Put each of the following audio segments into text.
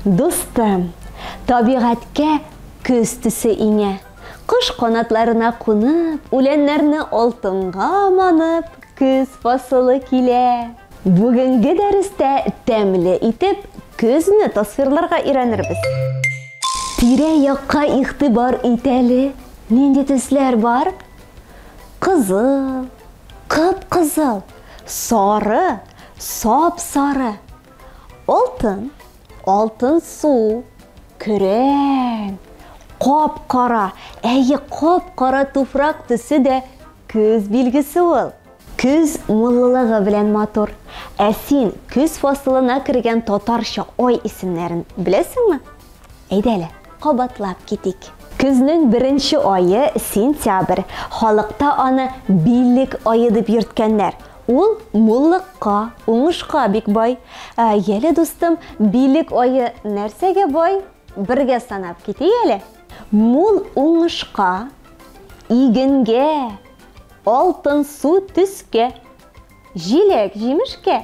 Dostum, табигатькә көз төсе иңә. Кош канатларына кунып, үләннәрне алтынга манып, көз фасылы килә. Бүгенге дәрестә тәмле итеп көзне тасвирларга өйрәнербез. Тирә-якка игътибар ит әле. Нинди төсләр бар? Кызыл, кып-кызыл, сары, сап-сары. Алтын, алтын су, көрән, кап-кара. Әйе, кап-кара туфрак төсе дә көз билгесе ул. Көз муллылыгы белән матур. Ә син көз фасылына кергән татарча ай исемнәрен беләсеңме? Әйдә әле, кабатлап китик. Көзнең беренче айы сентябрь. Халыкта аны биллек айы дип йөрткәннәр. Ул муллыкка, уңышка бик бай. Яле достым, биллек айы нәрсәгә бай? Бергә санап китик әле. Мул уңышка, игенгә, алтын су төскә, җиләк җимешкә,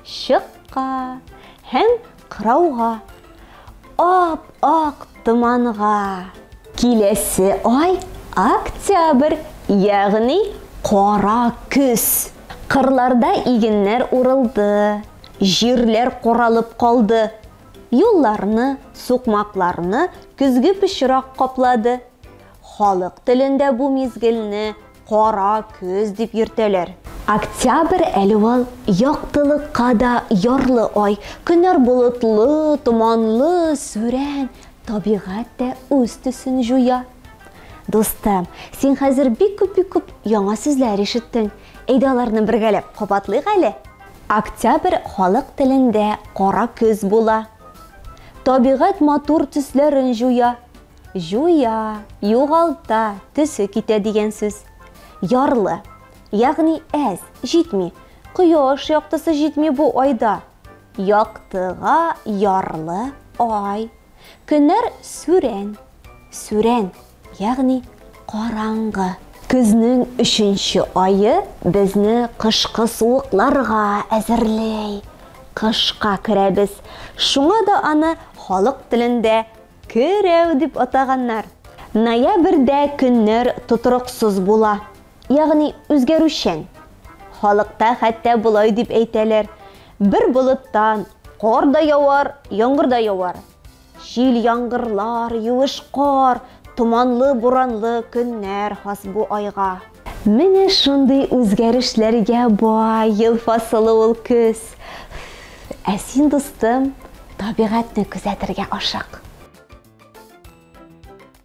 чыкка һәм кырауга, ап-ак томанга. Киләсе ай октябрь, ягъни кара көз. Кырларда игеннәр урылды, җирләр каралып калды. Юлларны, сукмакларны көзге пычрак каплады. Халык телендә бу мизгелне кара көз дип йөртәләр. Октябрь әле ул яктылыкка да ярлы ай. Көннәр болытлы, томанлы, сүрән. Табигать та үз төсен җуя. Достым, син хәзер бик күп яңа сүзләр ишеттең. Әйдә аларны бергәләп кабатлыйк әле. Октябрь халык телендә кара көз була. Табигать матур төсләрен җуя. Җуя, югалта, төсе китә дигән сүз. Ярлы, ягъни әз, җитми. Кояш яктысы җитми бу айда. Яктыга ярлы ай. Көннәр сүрән, сүрән, ягъни караңгы. Көзнең 3нче айы безне кышкы суыкларга әзерләй. Кышка керәбез. Шуңа да аны халык телендә көрәү дип атаганнар. Ноябрьдә көннәр тотрыксыз була, ягъни үзгәрүчән. Халыкта хәтта булай дип әйтәләр. Бер болыттан кар да явар, яңгыр да явар. Җил яңгырлар, юеш кар, томанлы, буранлы көннәр хас бу айга. Менә шундый үзгәрешләргә бай ел фасылы ул көз. Ә син, достым, табигатьне күзәтергә ашык.